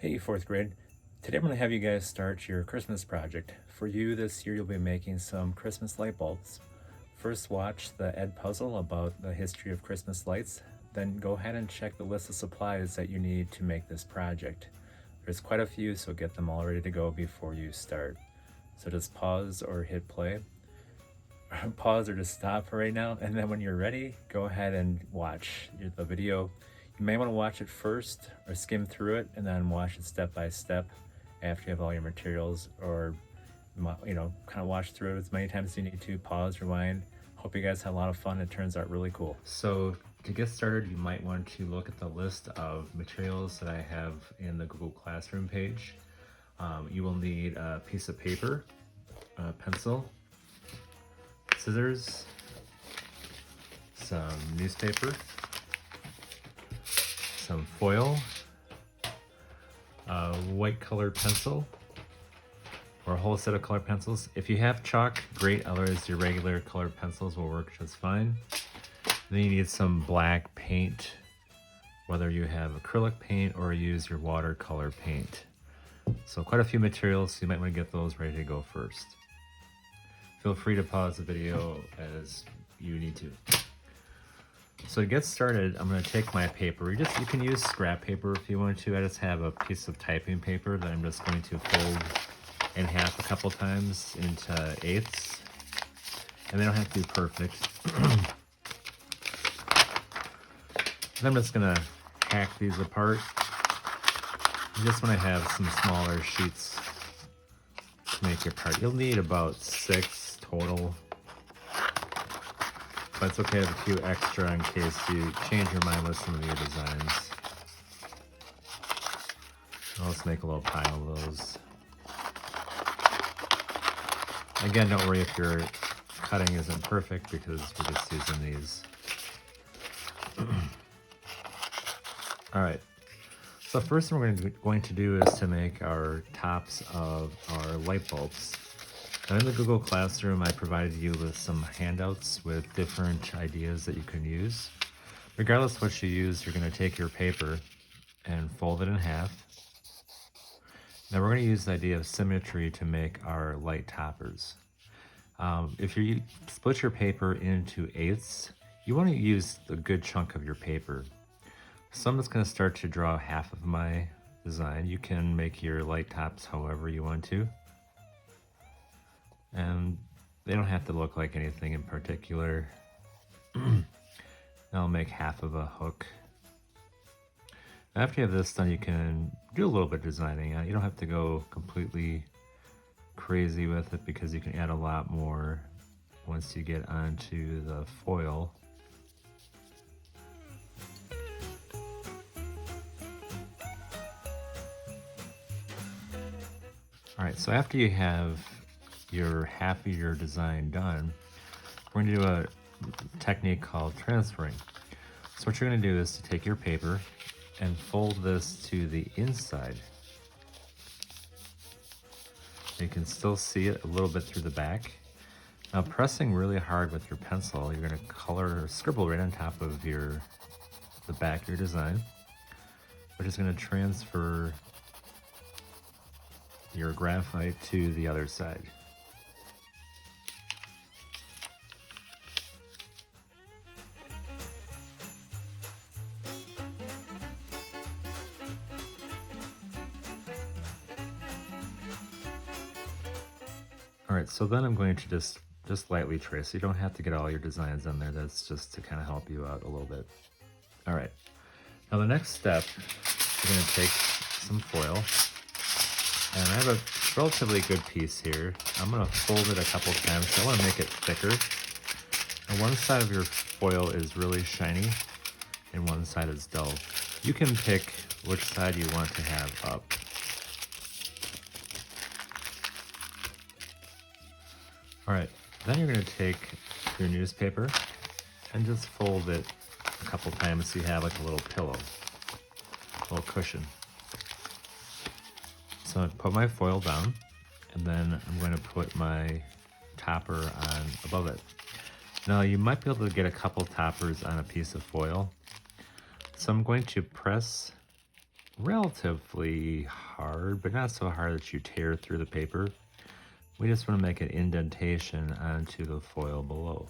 Hey, fourth grade. Today I'm going to have you guys start your Christmas project. For you this year, you'll be making some Christmas light bulbs. First, watch the Ed puzzle about the history of Christmas lights. Then go ahead and check the list of supplies that you need to make this project. There's quite a few, so get them all ready to go before you start. So just pause or hit play. Pause or just stop for right now, and then when you're ready, go ahead and watch the video. You may want to watch it first or skim through it and then watch it step by step after you have all your materials, or kind of watch through it as many times as you need to. Pause, rewind. Hope you guys have a lot of fun. It turns out really cool. So to get started, you might want to look at the list of materials that I have in the Google Classroom page. You will need a piece of paper, a pencil, scissors, some newspaper, some foil, a white colored pencil, or a whole set of colored pencils. If you have chalk, great, otherwise your regular colored pencils will work just fine. Then you need some black paint, whether you have acrylic paint or use your watercolor paint. So quite a few materials, so you might want to get those ready to go first. Feel free to pause the video as you need to. So to get started, I'm going to take my paper. You can use scrap paper if you want to. I just have a piece of typing paper that I'm just going to fold in half a couple times into eighths. And they don't have to be perfect. And I'm just going to hack these apart. You just want to have some smaller sheets to make your part. You'll need about 6 total. But it's okay to have a few extra in case you change your mind with some of your designs. I'll just make a little pile of those. Again, don't worry if your cutting isn't perfect because we're just using these. Alright, so first thing we're going to do is to make our tops of our light bulbs. Now in the Google Classroom, I provided you with some handouts with different ideas that you can use. Regardless of what you use, you're going to take your paper and fold it in half. Now we're going to use the idea of symmetry to make our light toppers. If you split your paper into eighths, you want to use a good chunk of your paper. So I'm just going to start to draw half of my design. You can make your light tops however you want to. And they don't have to look like anything in particular. I'll make half of a hook. After you have this done, you can do a little bit of designing. You don't have to go completely crazy with it because you can add a lot more once you get onto the foil. Alright, so after you have your half of your design done, we're going to do a technique called transferring. So what you're going to do is to take your paper and fold this to the inside. You can still see it a little bit through the back. Now pressing really hard with your pencil, you're going to color or scribble right on top of the back of your design, which is going to transfer your graphite to the other side. Alright, so then I'm going to just lightly trace. You don't have to get all your designs in there. That's just to kind of help you out a little bit. Alright, now the next step, we're going to take some foil. And I have a relatively good piece here. I'm going to fold it a couple times. So I want to make it thicker. And one side of your foil is really shiny and one side is dull. You can pick which side you want to have up. Alright, then you're going to take your newspaper and just fold it a couple times so you have like a little pillow, a little cushion. So I put my foil down, and then I'm going to put my topper on above it. Now you might be able to get a couple toppers on a piece of foil. So I'm going to press relatively hard, but not so hard that you tear through the paper. We just want to make an indentation onto the foil below.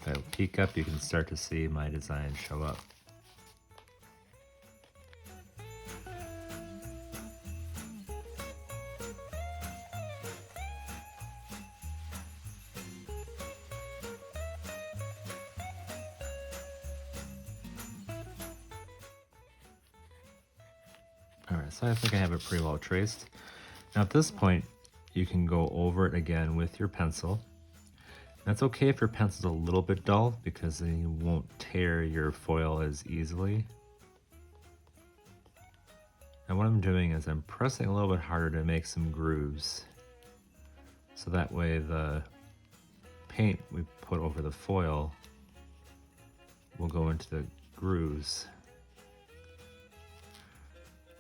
If I peek up, you can start to see my design show up. Alright, so I think I have it pretty well traced. Now at this point, you can go over it again with your pencil. That's okay if your pencil's a little bit dull, because then you won't tear your foil as easily. And what I'm doing is I'm pressing a little bit harder to make some grooves. So that way the paint we put over the foil will go into the grooves.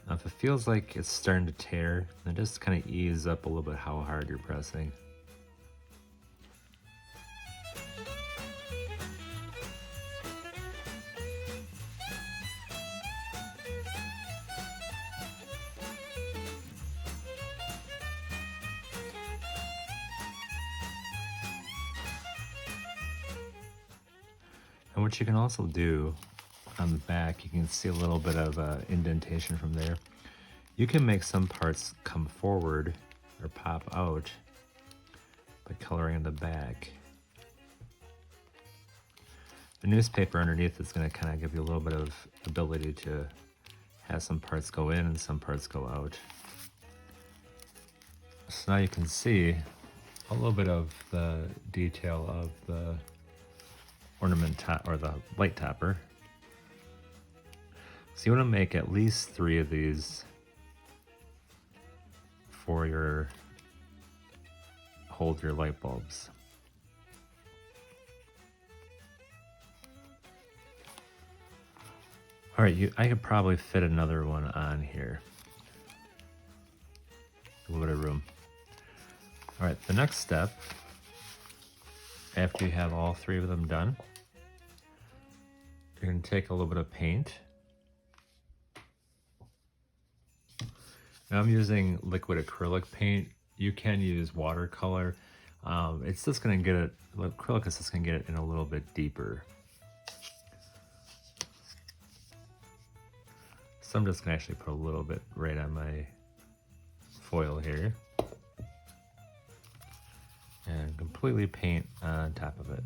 Now if it feels like it's starting to tear, then just kind of ease up a little bit how hard you're pressing. And what you can also do on the back, you can see a little bit of indentation from there. You can make some parts come forward or pop out by coloring in the back. The newspaper underneath is going to kind of give you a little bit of ability to have some parts go in and some parts go out. So now you can see a little bit of the detail of the ornament top or the light topper. So you want to make at least 3 of these for your hold your light bulbs. All right, I could probably fit another one on here. A little bit of room. All right, the next step, after you have all 3 of them done, you're going to take a little bit of paint. Now I'm using liquid acrylic paint. You can use watercolor. It's just going to get it, acrylic is just going to get it in a little bit deeper. So I'm just going to actually put a little bit right on my foil here. And completely paint on top of it.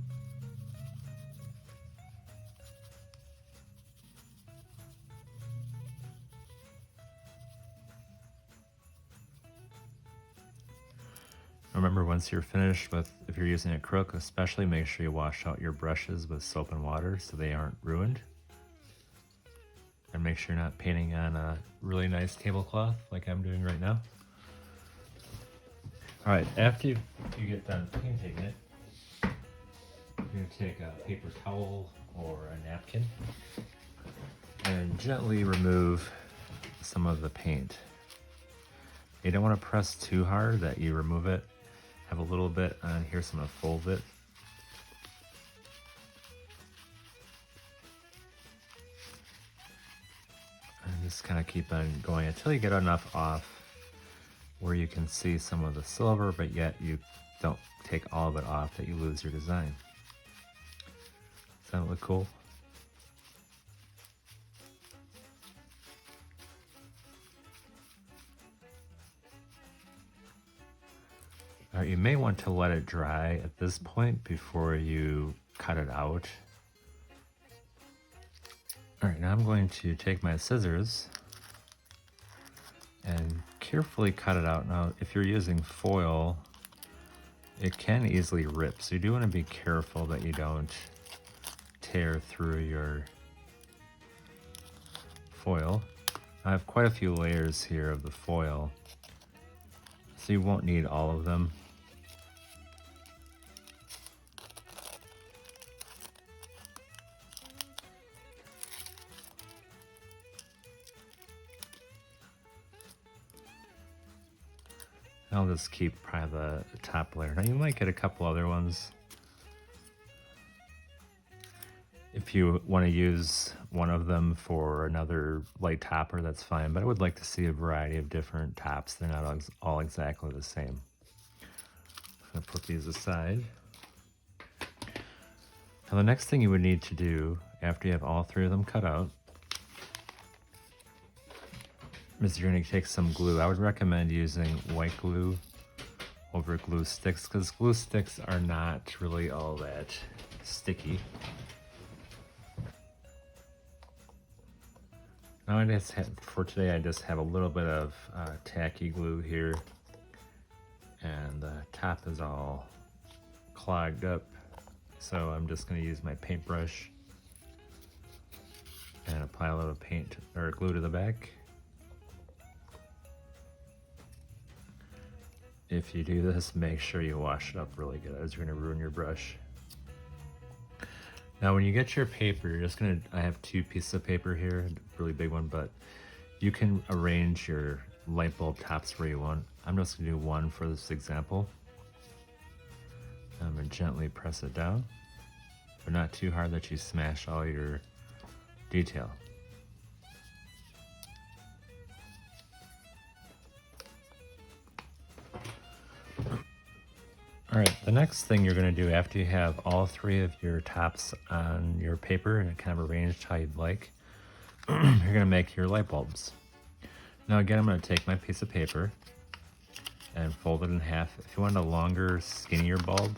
Remember, once you're finished with, if you're using acrylic especially, make sure you wash out your brushes with soap and water so they aren't ruined. And make sure you're not painting on a really nice tablecloth like I'm doing right now. All right, after you get done painting it, you're going to take a paper towel or a napkin and gently remove some of the paint. You don't want to press too hard that you remove it. Have a little bit on here, so I'm going to fold it. And just kind of keep on going until you get enough off where you can see some of the silver, but yet you don't take all of it off that you lose your design. Does that look cool? All right, you may want to let it dry at this point before you cut it out. All right, now I'm going to take my scissors and carefully cut it out. Now, if you're using foil, it can easily rip, so you do want to be careful that you don't tear through your foil. I have quite a few layers here of the foil, so you won't need all of them. I'll just keep probably the top layer. Now you might get a couple other ones. If you want to use one of them for another light topper, that's fine, but I would like to see a variety of different tops. They're not all exactly the same. I'm going to put these aside. Now the next thing you would need to do after you have all three of them cut out is you're going to take some glue. I would recommend using white glue over glue sticks because glue sticks are not really all that sticky. Now for today I just have a little bit of tacky glue here, and the top is all clogged up, so I'm just going to use my paintbrush and apply a little paint or glue to the back. If you do this, make sure you wash it up really good, as you're going to ruin your brush. Now when you get your paper, you're just going to, I have two pieces of paper here, a really big one, but you can arrange your light bulb tops where you want. I'm just going to do one for this example. I'm going to gently press it down, but not too hard that you smash all your detail. All right, the next thing you're going to do after you have all three of your tops on your paper and kind of arranged how you'd like, you're going to make your light bulbs. Now again, I'm going to take my piece of paper and fold it in half. If you want a longer, skinnier bulb,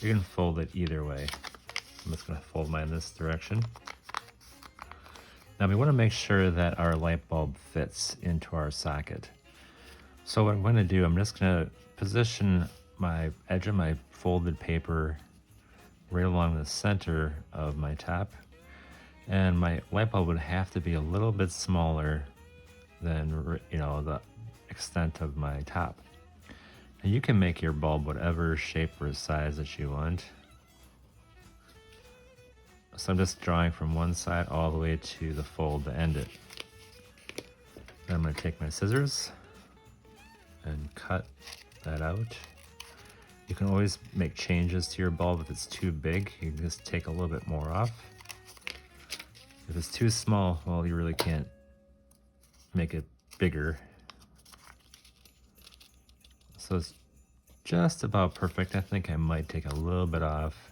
you can fold it either way. I'm just going to fold mine this direction. Now we want to make sure that our light bulb fits into our socket. So what I'm going to do, I'm just going to position my edge of my folded paper right along the center of my top, and my light bulb would have to be a little bit smaller than, you know, the extent of my top. Now you can make your bulb whatever shape or size that you want. So I'm just drawing from one side all the way to the fold to end it. Then I'm going to take my scissors and cut that out. You can always make changes to your bulb. If it's too big, you can just take a little bit more off. If it's too small, well, you really can't make it bigger. So it's just about perfect. I think I might take a little bit off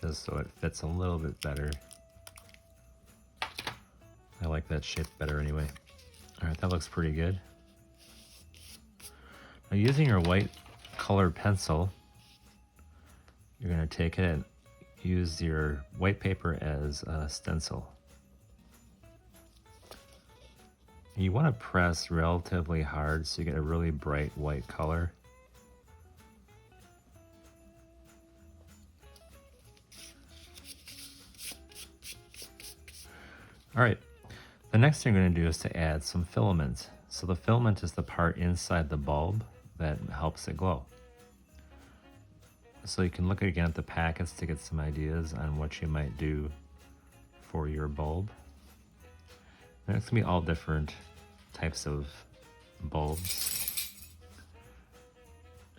just so it fits a little bit better. I like that shape better anyway. All right, that looks pretty good. Now using your white colored pencil, you're going to take it and use your white paper as a stencil. You want to press relatively hard so you get a really bright white color. All right, the next thing you're going to do is to add some filament. So the filament is the part inside the bulb that helps it glow. So you can look again at the packets to get some ideas on what you might do for your bulb. And it's going to be all different types of bulbs.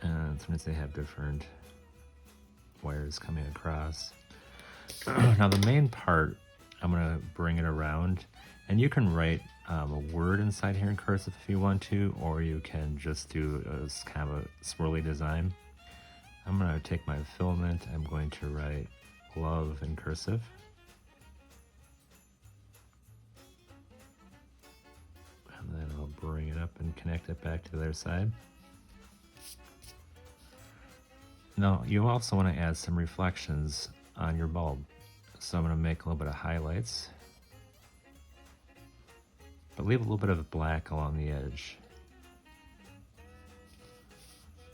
And sometimes they have different wires coming across. Now the main part, I'm going to bring it around, and you can write a word inside here in cursive if you want to, or you can just do a kind of a swirly design. I'm going to take my filament, I'm going to write love in cursive. And then I'll bring it up and connect it back to the other side. Now you also want to add some reflections on your bulb. So I'm going to make a little bit of highlights, but leave a little bit of black along the edge.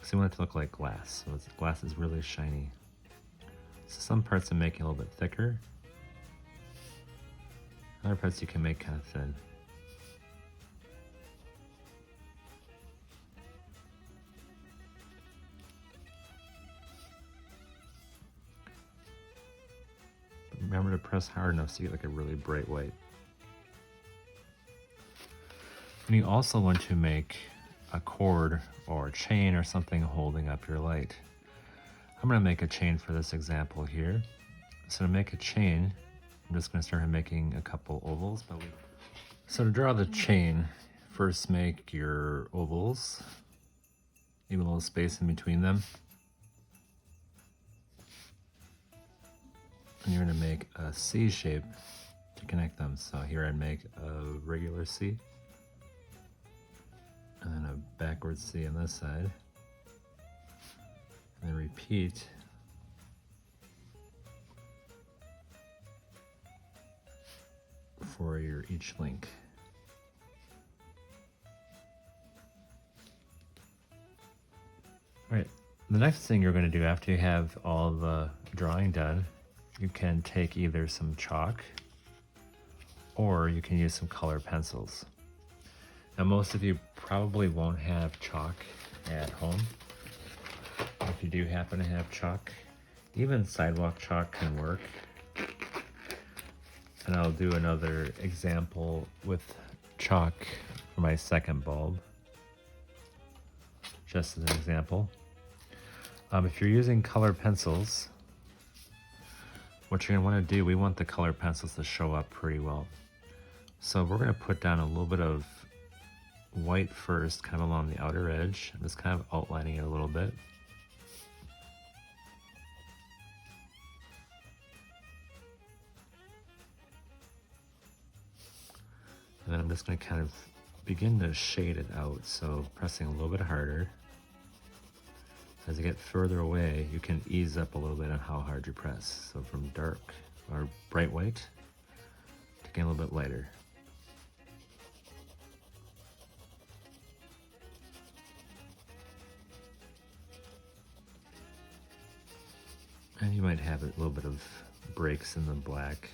So you want it to look like glass. So the glass is really shiny. So some parts I'm making a little bit thicker. Other parts you can make kind of thin. But remember to press hard enough so you get like a really bright white. And you also want to make a cord or a chain or something holding up your light. I'm going to make a chain for this example here. So to make a chain, I'm just going to start making a couple ovals. So to draw the chain, first make your ovals. Leave a little space in between them. And you're going to make a C shape to connect them. So here I'd make a regular C. And then a backward C on this side. And then repeat for your each link. All right, the next thing you're going to do after you have all the drawing done, you can take either some chalk or you can use some color pencils. Now most of you probably won't have chalk at home. If you do happen to have chalk, even sidewalk chalk can work. And I'll do another example with chalk for my second bulb, just as an example. If you're using color pencils, what you're going to want to do, we want the color pencils to show up pretty well. So we're going to put down a little bit of white first, kind of along the outer edge. I'm just kind of outlining it a little bit. And then I'm just going to kind of begin to shade it out, so pressing a little bit harder. As you get further away, you can ease up a little bit on how hard you press. So from dark or bright white to getting a little bit lighter. And you might have a little bit of breaks in the black.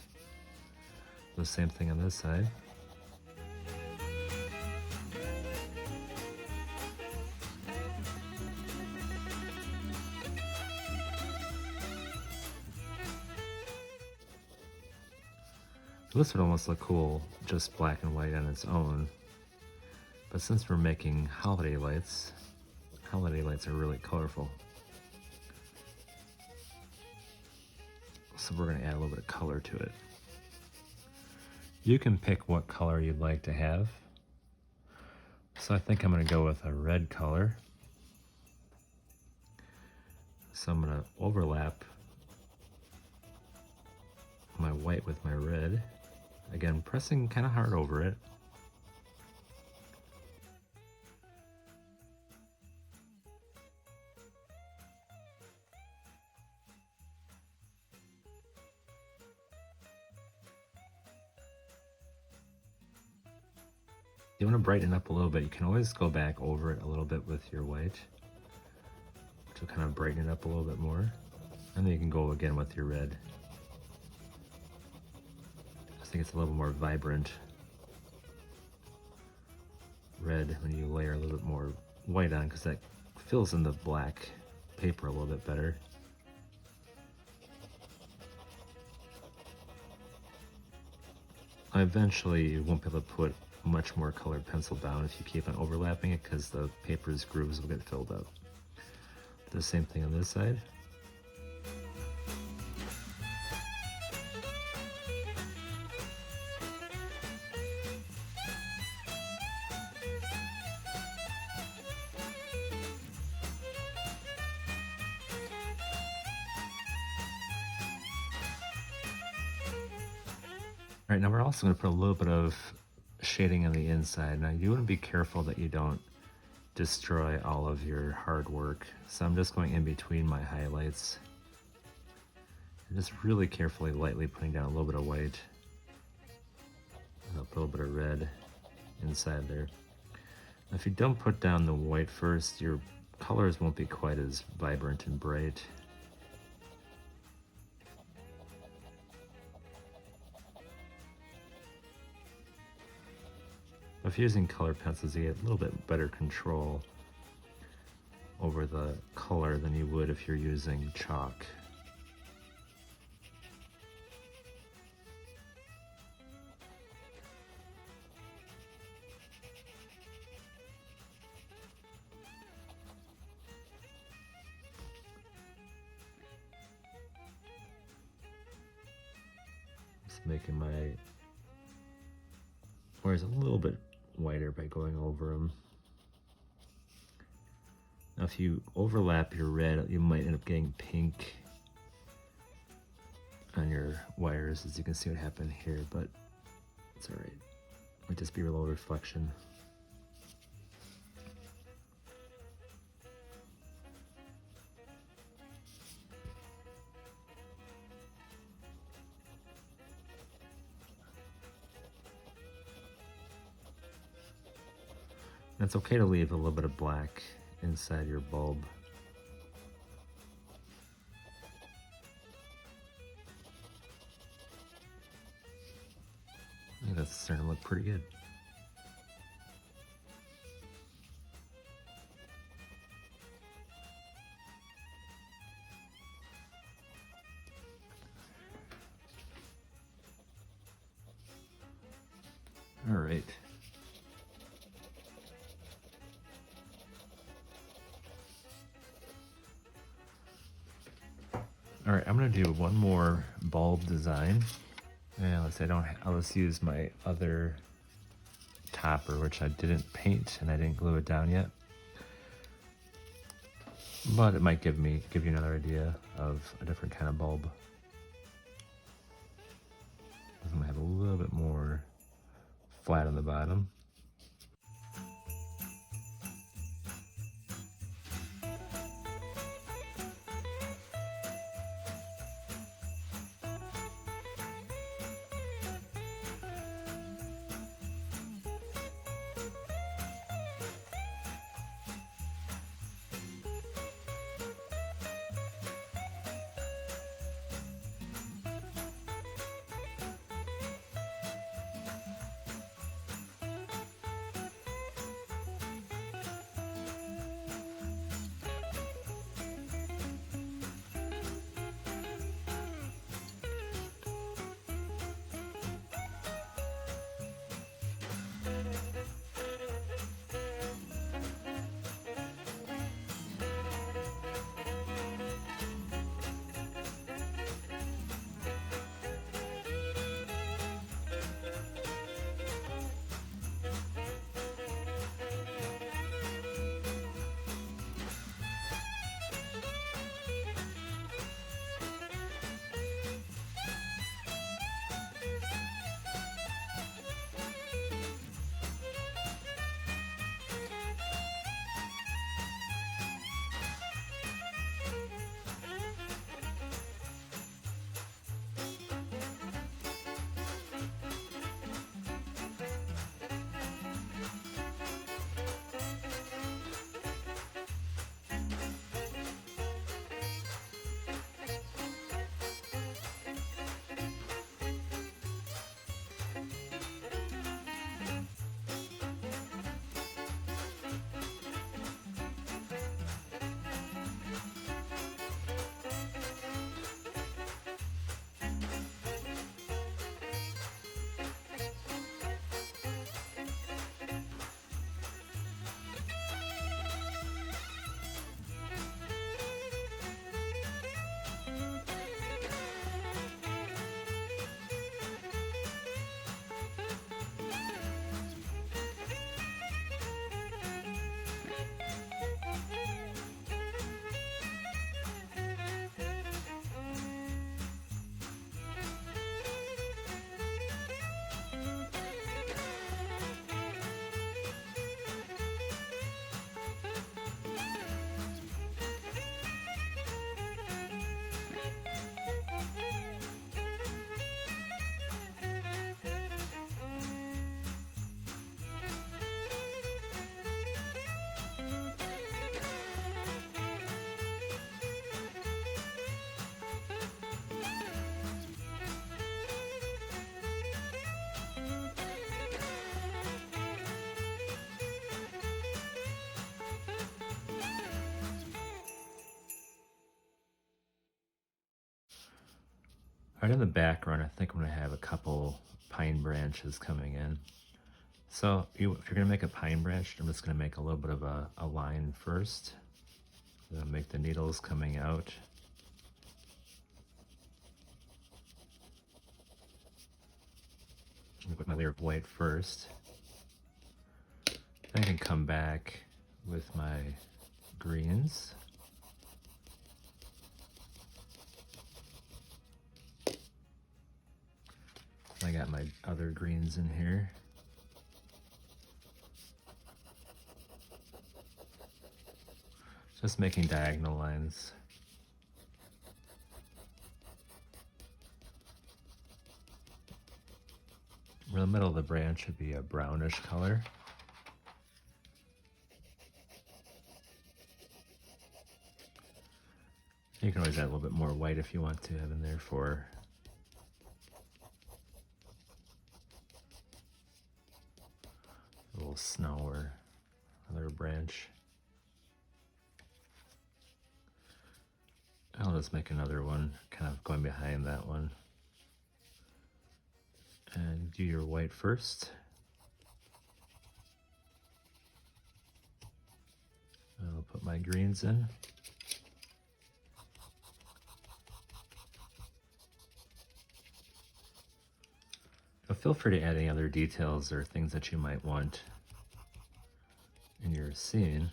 The same thing on this side. This would almost look cool, just black and white on its own. But since we're making holiday lights are really colorful. So we're going to add a little bit of color to it. You can pick what color you'd like to have. So I think I'm going to go with a red color. So I'm going to overlap my white with my red. Again, pressing kind of hard over it. You want to brighten it up a little bit. You can always go back over it a little bit with your white, which will kind of brighten it up a little bit more. And then you can go again with your red. I think it's a little more vibrant red when you layer a little bit more white on, because that fills in the black paper a little bit better. Eventually you won't be able to put much more colored pencil down if you keep on overlapping it, because the paper's grooves will get filled up. The same thing on this side. All right, now we're also going to put a little bit of shading on the inside. Now you want to be careful that you don't destroy all of your hard work. So I'm just going in between my highlights. And just really carefully, lightly putting down a little bit of white. And I'll put a little bit of red inside there. Now, if you don't put down the white first, your colors won't be quite as vibrant and bright. If you're using color pencils, you get a little bit better control over the color than you would if you're using chalk. making my wires a little bit whiter by going over them. Now if you overlap your red, you might end up getting pink on your wires, as you can see what happened here, but it's all right. Might just be a little reflection. And it's okay to leave a little bit of black inside your bulb. I think that's starting to look pretty good. All right. All right, I'm gonna do one more bulb design. And let's say I'll just use my other topper, which I didn't paint and I didn't glue it down yet. But it might give you another idea of a different kind of bulb. I'm gonna have a little bit more flat on the bottom. Right in the background, I think I'm gonna have a couple pine branches coming in. So if you're gonna make a pine branch, I'm just gonna make a little bit of a line first. Then make the needles coming out. I'm gonna put my layer of white first. Then I can come back with my greens. I got my other greens in here. Just making diagonal lines. In the middle of the branch should be a brownish color. You can always add a little bit more white if you want to have in there for a little snow or another branch. I'll just make another one kind of going behind that one. And do your white first. I'll put my greens in. Now feel free to add any other details or things that you might want in your scene.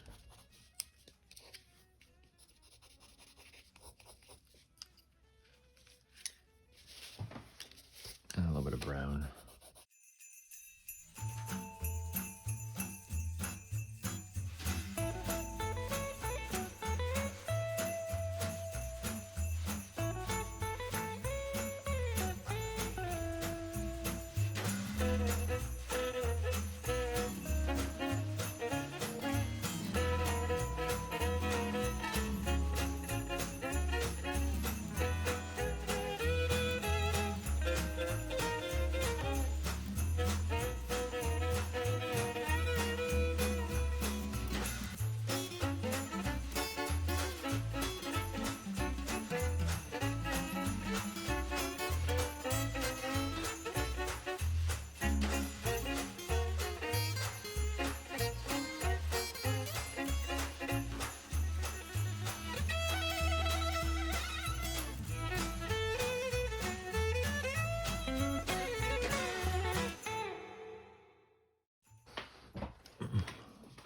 And a little bit of brown.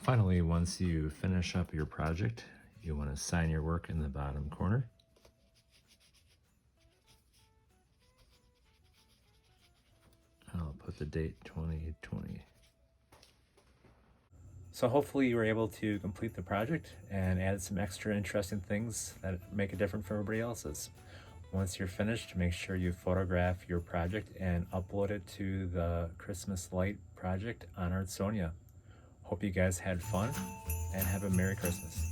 Finally, once you finish up your project, you want to sign your work in the bottom corner. I'll put the date 2020. So hopefully you were able to complete the project and add some extra interesting things that make it different from everybody else's. Once you're finished, make sure you photograph your project and upload it to the Christmas Light project on Artsonia. Hope you guys had fun and have a Merry Christmas.